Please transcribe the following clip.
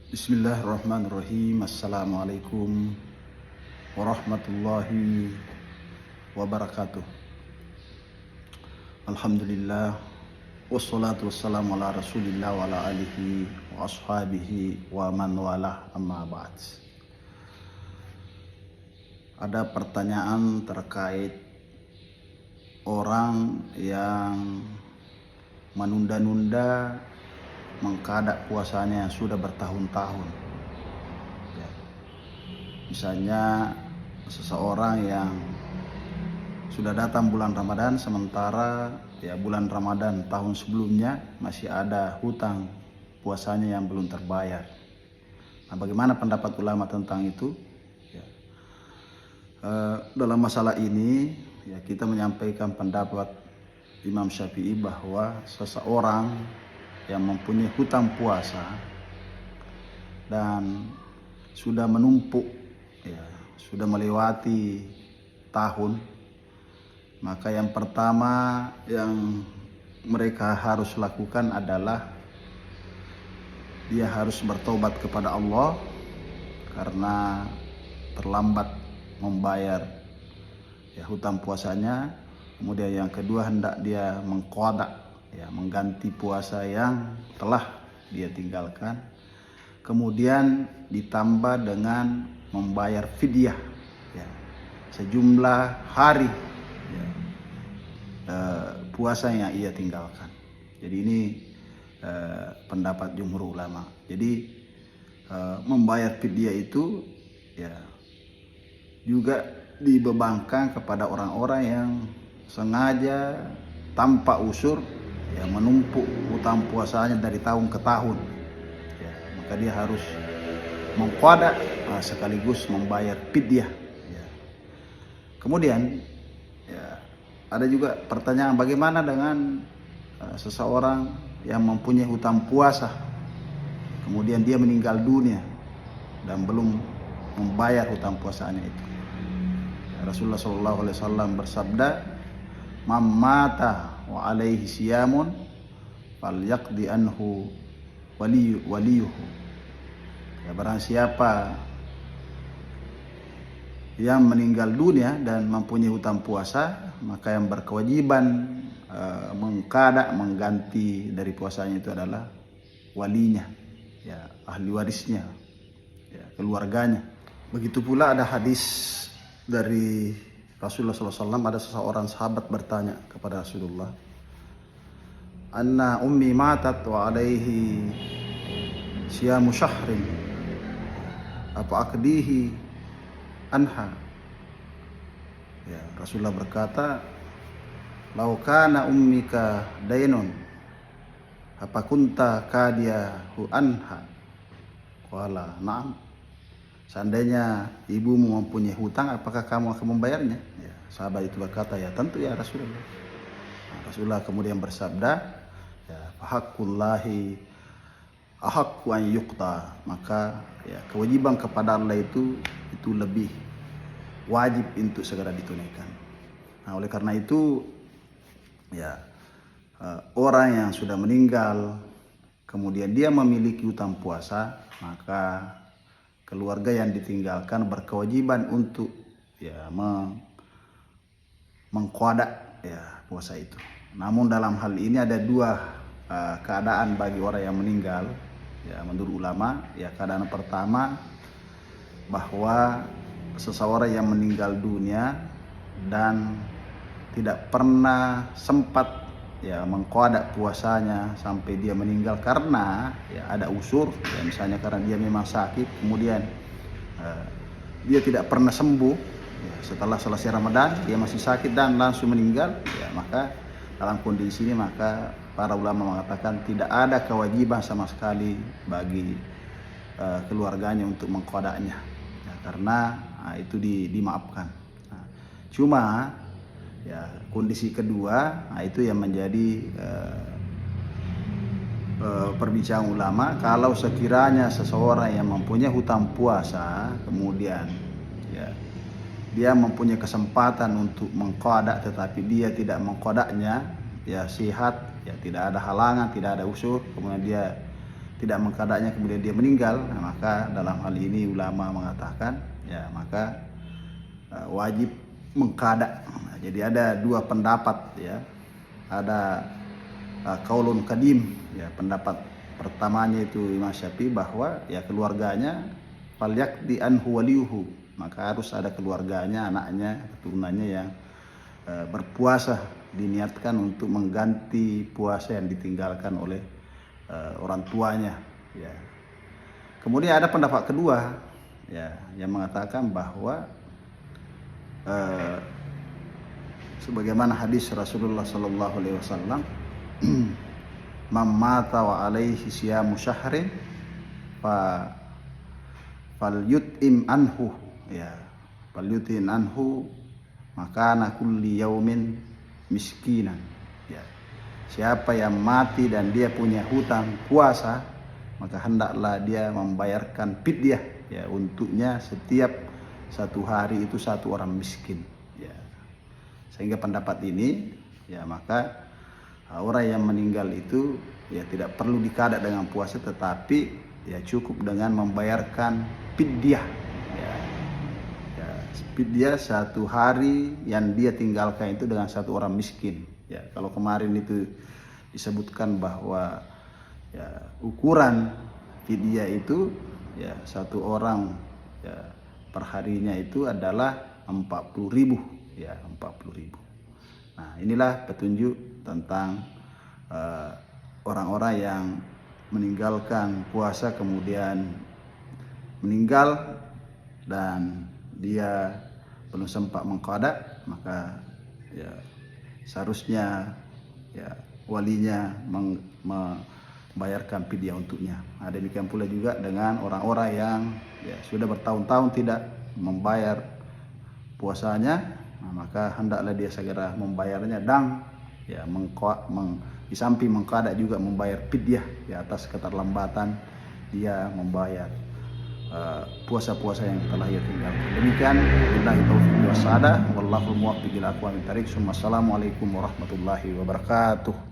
Bismillahirrahmanirrahim. Assalamualaikum warahmatullahi wabarakatuh. Alhamdulillah, wassalatu wassalamu ala rasulillah wa ala alihi wa ashabihi wa man walah, amma ba'd. Ada pertanyaan terkait orang yang menunda-nunda mengkadak puasanya yang sudah bertahun-tahun. Ya. Misalnya seseorang yang sudah datang bulan Ramadan, sementara bulan Ramadan tahun sebelumnya masih ada hutang puasanya yang belum terbayar. Nah, bagaimana pendapat ulama tentang itu? Ya. Dalam masalah ini kita menyampaikan pendapat Imam Syafi'i bahwa seseorang yang mempunyai hutang puasa dan sudah menumpuk, sudah melewati tahun, maka yang pertama yang mereka harus lakukan adalah dia harus bertobat kepada Allah karena terlambat membayar hutang puasanya. Kemudian yang kedua, hendak dia mengqadha, mengganti puasa yang telah dia tinggalkan. Kemudian ditambah dengan membayar fidyah, sejumlah hari puasa yang ia tinggalkan. Jadi ini pendapat jumhur ulama. Jadi membayar fidyah itu juga dibebankan kepada orang-orang yang sengaja tanpa usur menumpuk hutang puasanya dari tahun ke tahun. Maka dia harus mengqadha sekaligus membayar fidyah. Kemudian ada juga pertanyaan, bagaimana dengan seseorang yang mempunyai hutang puasa kemudian dia meninggal dunia dan belum membayar hutang puasanya itu. Rasulullah SAW bersabda, "Man mata wa alaihi siyamun falyaqdi anhu waliyuhu." Barang siapa yang meninggal dunia dan mempunyai hutang puasa, maka yang berkewajiban mengqadha, mengganti dari puasanya itu adalah walinya, ahli warisnya, keluarganya. Begitu pula ada hadis dari Rasulullah SAW, ada seseorang sahabat bertanya kepada Rasulullah, "Anna ummi matat wa alaihi siyamu syahrin, apa aqdihi anha?" Rasulullah berkata, "Lau kana ummika dainun, apa kunta kadiyahu anha?" Qala, "Na'am." Seandainya ibumu mempunyai hutang, apakah kamu akan membayarnya? Sahabat itu berkata, "Ya tentu ya Rasulullah." Rasulullah kemudian bersabda, "Fahaqqullahi ahaqqu an yuqta." Maka kewajiban kepada Allah itu lebih wajib untuk segera ditunaikan. Nah, oleh karena itu orang yang sudah meninggal kemudian dia memiliki hutang puasa, maka keluarga yang ditinggalkan berkewajiban untuk mengqadha puasa itu. Namun dalam hal ini ada dua keadaan bagi orang yang meninggal, menurut ulama. Keadaan pertama, bahwa seseorang yang meninggal dunia dan tidak pernah sempat mengqadha puasanya sampai dia meninggal karena ada usur, misalnya karena dia memang sakit, kemudian dia tidak pernah sembuh, setelah selesai Ramadan dia masih sakit dan langsung meninggal, maka dalam kondisi ini maka para ulama mengatakan tidak ada kewajiban sama sekali bagi keluarganya untuk mengqadhanya, karena itu dimaafkan. Cuma kondisi kedua, itu yang menjadi perbincangan ulama. Kalau sekiranya seseorang yang mempunyai hutang puasa kemudian dia mempunyai kesempatan untuk mengqadha tetapi dia tidak mengqadhanya, sehat, tidak ada halangan, tidak ada usur, kemudian dia tidak mengkadanya kemudian dia meninggal, nah, maka dalam hal ini ulama mengatakan ya maka wajib mengkada. Nah, jadi ada dua pendapat ya. Ada qaulun qadim ya, pendapat pertamanya itu Imam Syafi'i bahwa ya keluarganya falyaqdi anhu waliyuhu, maka harus ada keluarganya, anaknya, keturunannya yang berpuasa, diniatkan untuk mengganti puasa yang ditinggalkan oleh orang tuanya ya. Kemudian ada pendapat kedua ya yang mengatakan bahwa sebagaimana hadis Rasulullah sallallahu alaihi wasallam, man mata wa alaihi siyamu syahrin falyut'im anhu ya, falyut'im anhu makana kulli yaumin miskinan ya. Siapa yang mati dan dia punya hutang puasa, maka hendaklah dia membayarkan fidyah ya untuknya setiap satu hari itu satu orang miskin ya. Sehingga pendapat ini ya maka orang yang meninggal itu ya tidak perlu dikada dengan puasa, tetapi ya cukup dengan membayarkan fidyah ya. Ya, fidyah satu hari yang dia tinggalkan itu dengan satu orang miskin. Ya, kalau kemarin itu disebutkan bahwa ya ukuran fidyah itu ya satu orang ya perharinya itu adalah 40.000 ya, 40.000. Nah, inilah petunjuk tentang orang-orang yang meninggalkan puasa kemudian meninggal dan dia belum sempat mengqada, maka ya seharusnya ya walinya membayarkan fidyah untuknya. Nah, demikian pula juga dengan orang-orang yang ya sudah bertahun-tahun tidak membayar puasanya, nah, maka hendaklah dia segera membayarnya dan ya di samping mengqada juga membayar fidyah di atas keterlambatan dia membayar puasa-puasa yang telah ia tinggalkan. Demikian, billahi taufiq wa sada, wallahu muwaffiq ila aqwamit thariq. Assalamualaikum warahmatullahi wabarakatuh.